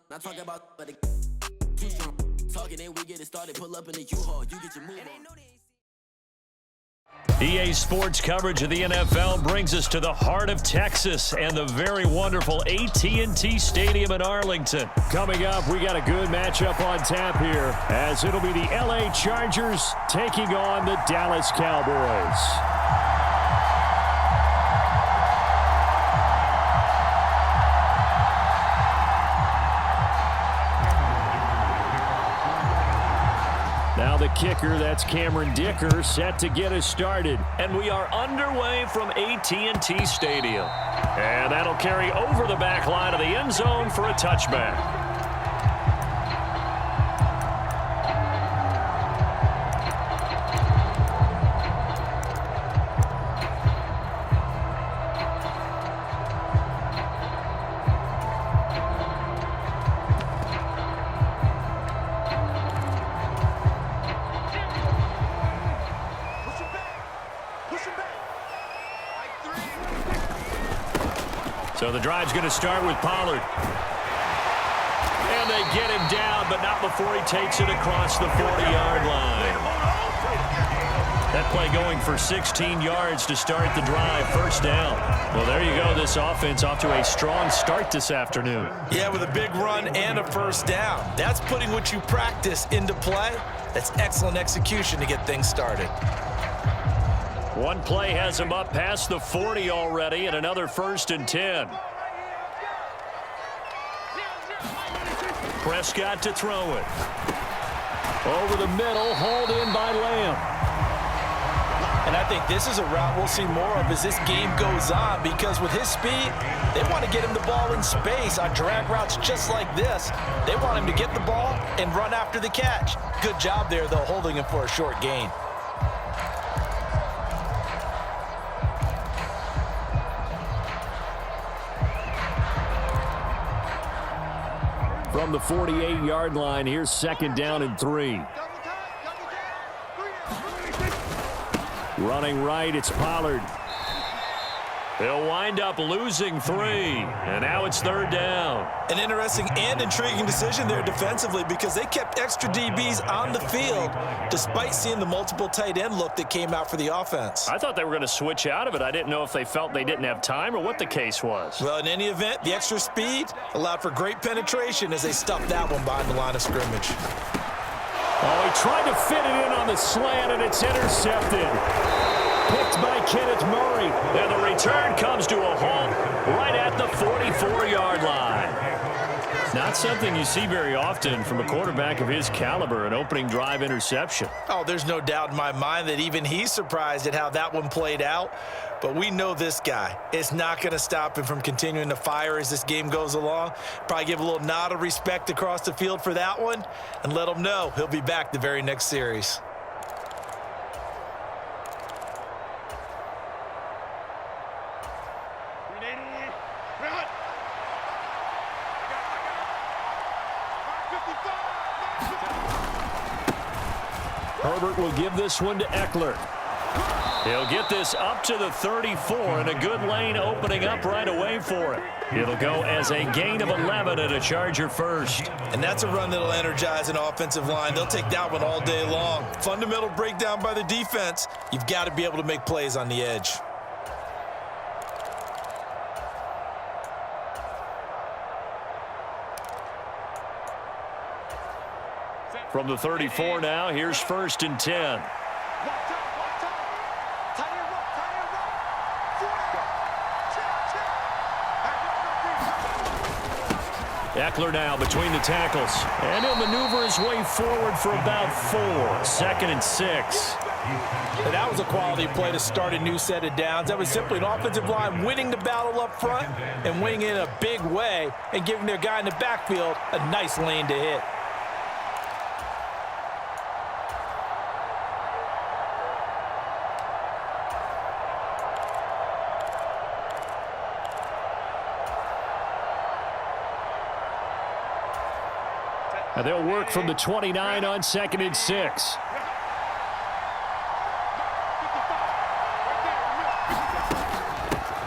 Not talking about but too strong. Talking and we get it started. Pull up in the U-Haul. You get your move on. EA Sports coverage of the NFL brings us to the heart of Texas and the very wonderful AT&T Stadium in Arlington. Coming up, we got a good matchup on tap here, as it'll be the LA Chargers taking on the Dallas Cowboys. Now the kicker, that's Cameron Dicker, set to get us started. And we are underway from AT&T Stadium. And that'll carry over the back line of the end zone for a touchback. So the drive's going to start with Pollard. And they get him down, but not before he takes it across the 40-yard line. That play going for 16 yards to start the drive, first down. Well, there you go. This offense off to a strong start this afternoon. Yeah, with a big run and a first down. That's putting what you practice into play. That's excellent execution to get things started. One play has him up past the 40 already, and another 1st and 10. Prescott to throw it. Over the middle, hauled in by Lamb. And I think this is a route we'll see more of as this game goes on, because with his speed, they want to get him the ball in space on drag routes just like this. They want him to get the ball and run after the catch. Good job there, though, holding him for a short gain. From the 48-yard line, here's 2nd down and 3. Running right, it's Pollard. They'll wind up losing 3, and now it's 3rd down. An interesting and intriguing decision there defensively, because they kept extra DBs on the field despite seeing the multiple tight end look that came out for the offense. I thought they were going to switch out of it. I didn't know if they felt they didn't have time or what the case was. Well, in any event, the extra speed allowed for great penetration as they stuffed that one behind the line of scrimmage. Oh, he tried to fit it in on the slant, and it's intercepted. Picked by Kenneth Murray. And the return comes to a halt right at the 44-yard line. Not something you see very often from a quarterback of his caliber, an opening drive interception. Oh, there's no doubt in my mind that even he's surprised at how that one played out. But we know this guy is not going to stop him from continuing to fire as this game goes along. Probably give a little nod of respect across the field for that one and let him know he'll be back the very next series. Herbert will give this one to Eckler. He'll get this up to the 34, and a good lane opening up right away for it. It'll go as a gain of 11 and a Charger first. And that's a run that'll energize an offensive line. They'll take that one all day long. Fundamental breakdown by the defense. You've got to be able to make plays on the edge. From the 34 now, here's 1st and 10. Eckler now between the tackles. And he'll maneuver his way forward for about 4. 2nd and 6. And that was a quality play to start a new set of downs. That was simply an offensive line winning the battle up front and winning it in a big way and giving their guy in the backfield a nice lane to hit. And they'll work from the 29 on 2nd and 6.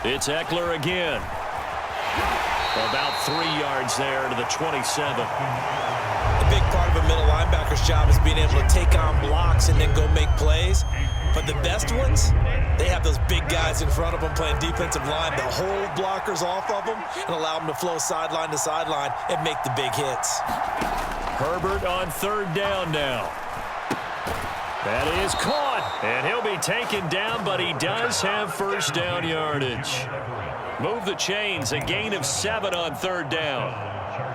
It's Eckler again. About 3 yards there to the 27. A big part of a middle linebacker's job is being able to take on blocks and then go make plays. But the best ones, they have those big guys in front of them playing defensive line that hold blockers off of them and allow them to flow sideline to sideline and make the big hits. Herbert on third down now. That is caught, and he'll be taken down, but he does have first down yardage. Move the chains, a gain of 7 on third down.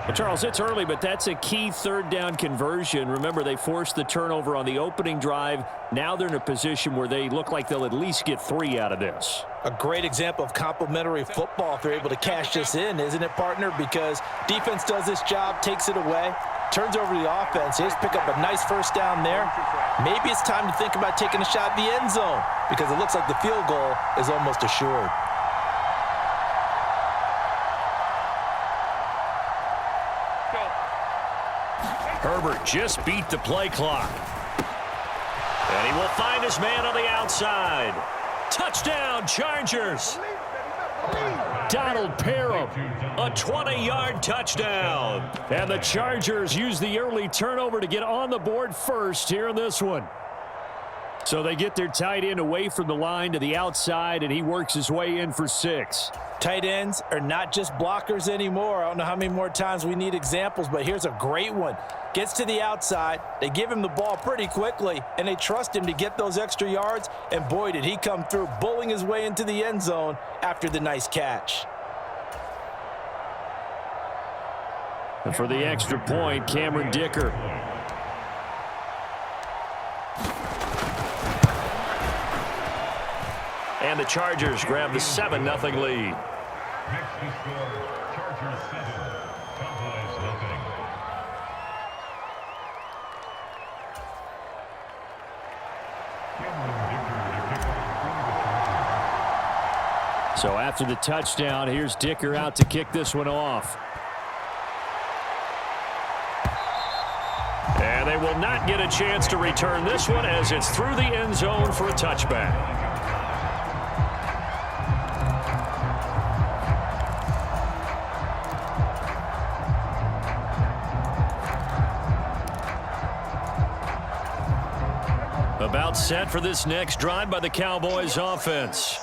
Well, Charles, it's early, but that's a key third down conversion. Remember, they forced the turnover on the opening drive. Now they're in a position where they look like they'll at least get 3 out of this. A great example of complementary football if they're able to cash this in, isn't it, partner? Because defense does this job, takes it away, turns over the offense. They just pick up a nice first down there. Maybe it's time to think about taking a shot at the end zone because it looks like the field goal is almost assured. Herbert just beat the play clock. And he will find his man on the outside. Touchdown, Chargers. Donald Parham, a 20-yard touchdown. And the Chargers use the early turnover to get on the board first here in this one. So they get their tight end away from the line to the outside, and he works his way in for 6. Tight ends are not just blockers anymore. I don't know how many more times we need examples, but here's a great one. Gets to the outside, they give him the ball pretty quickly, and they trust him to get those extra yards, and boy, did he come through, bullying his way into the end zone after the nice catch. And for the extra point, Cameron Dicker. And the Chargers grab the 7-0 lead. Next to score, Chargers 7, Cowboys 0. So after the touchdown, here's Dicker out to kick this one off. And they will not get a chance to return this one as it's through the end zone for a touchback. About set for this next drive by the Cowboys offense.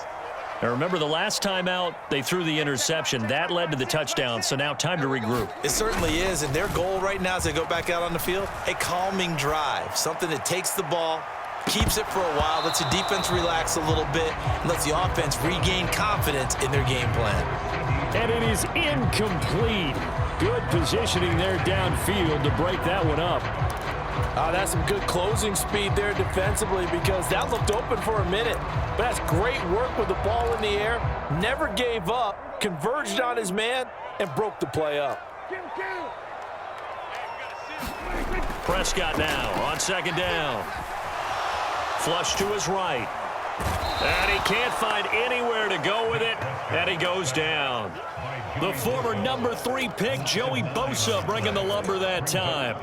Now remember, the last time out, they threw the interception. That led to the touchdown, so now time to regroup. It certainly is, and their goal right now as they go back out on the field, a calming drive, something that takes the ball, keeps it for a while, lets the defense relax a little bit, and lets the offense regain confidence in their game plan. And it is incomplete. Good positioning there downfield to break that one up. That's some good closing speed there defensively because that looked open for a minute. But that's great work with the ball in the air. Never gave up, converged on his man, and broke the play up. Prescott now on second down. Flush to his right. And he can't find anywhere to go with it, and he goes down. The former number 3 pick, Joey Bosa, bringing the lumber that time.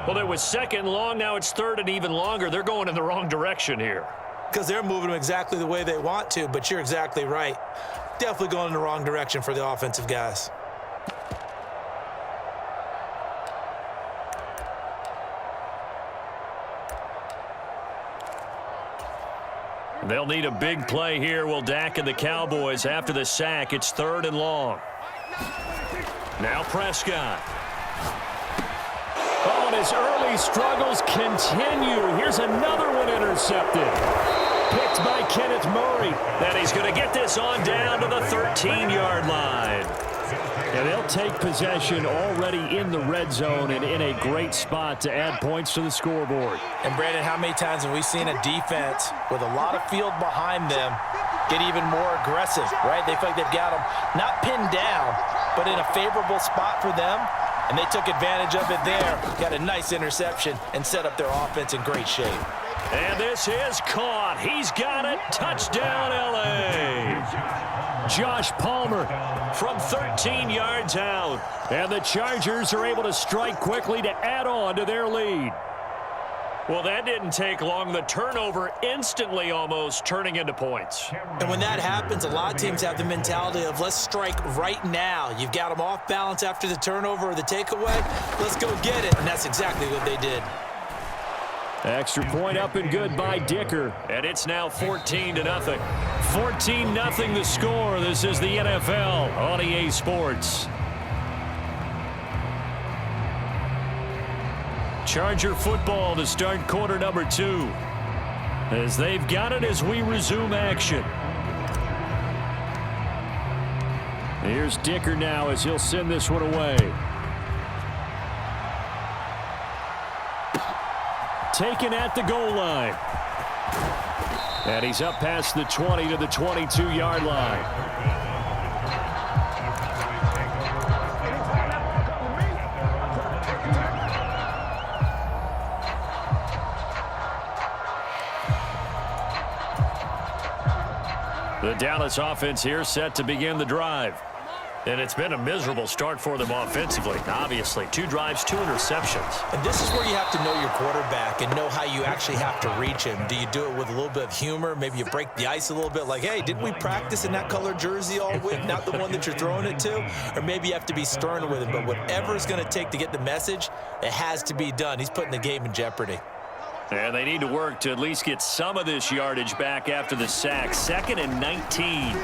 Well, it was second long. Now it's third and even longer. They're going in the wrong direction here. Because they're moving them exactly the way they want to, but you're exactly right. Definitely going in the wrong direction for the offensive guys. They'll need a big play here, will Dak and the Cowboys after the sack. It's third and long. Now Prescott. Oh, and his early struggles continue. Here's another one intercepted. Picked by Kenneth Murray. And he's going to get this on down to the 13-yard line. And they'll take possession already in the red zone and in a great spot to add points to the scoreboard. And, Brandon, how many times have we seen a defense with a lot of field behind them get even more aggressive, right? They feel like they've got them not pinned down, but in a favorable spot for them, and they took advantage of it there. Got a nice interception and set up their offense in great shape. And this is caught. He's got it. Touchdown, L.A. Josh Palmer from 13 yards out. And the Chargers are able to strike quickly to add on to their lead. Well, that didn't take long. The turnover instantly almost turning into points. And when that happens, a lot of teams have the mentality of let's strike right now. You've got them off balance after the turnover or the takeaway. Let's go get it. And that's exactly what they did. Extra point up and good by Dicker. And it's now 14-0. 14-0 the score. This is the NFL on EA Sports. Charger football to start quarter number 2. As they've got it as we resume action. Here's Dicker now as he'll send this one away. Taken at the goal line. And he's up past the 20 to the 22-yard line. The Dallas offense here set to begin the drive. And it's been a miserable start for them offensively. Obviously, 2 drives, 2 interceptions. And this is where you have to know your quarterback and know how you actually have to reach him. Do you do it with a little bit of humor? Maybe you break the ice a little bit like, hey, didn't we practice in that color jersey all week? Not the one that you're throwing it to? Or maybe you have to be stern with him. But whatever it's going to take to get the message, it has to be done. He's putting the game in jeopardy. And they need to work to at least get some of this yardage back after the sack. 2nd and 19.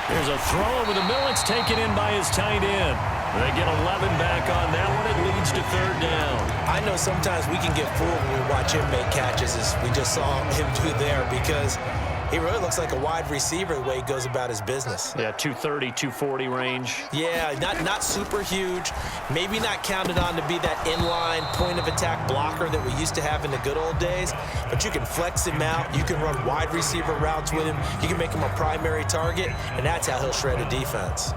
There's a throw over the middle. It's taken in by his tight end. They get 11 back on that one. It leads to 3rd down. I know sometimes we can get fooled when we watch him make catches, as we just saw him do there, because he really looks like a wide receiver the way he goes about his business. Yeah, 230, 240 range. Yeah, not super huge. Maybe not counted on to be that inline point-of-attack blocker that we used to have in the good old days, but you can flex him out. You can run wide receiver routes with him. You can make him a primary target, and that's how he'll shred a defense.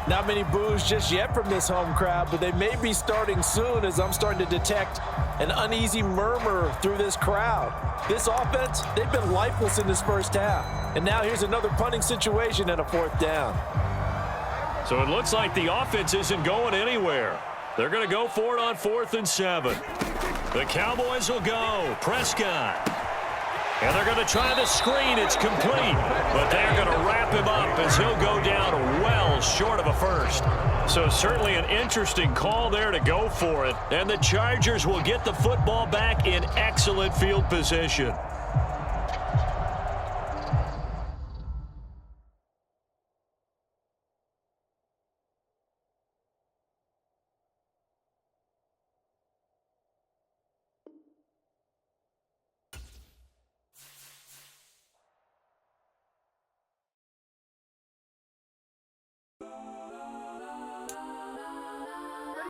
Not many boos just yet from this home crowd, but they may be starting soon as I'm starting to detect an uneasy murmur through this crowd. This offense, they've been lifeless in this first half. And now here's another punting situation and a 4th down. So it looks like the offense isn't going anywhere. They're going to go for it on 4th and 7. The Cowboys will go. Prescott. And they're going to try the screen. It's complete. But they're going to wrap him up as he'll go down well short of a first. So certainly an interesting call there to go for it. And the Chargers will get the football back in excellent field position.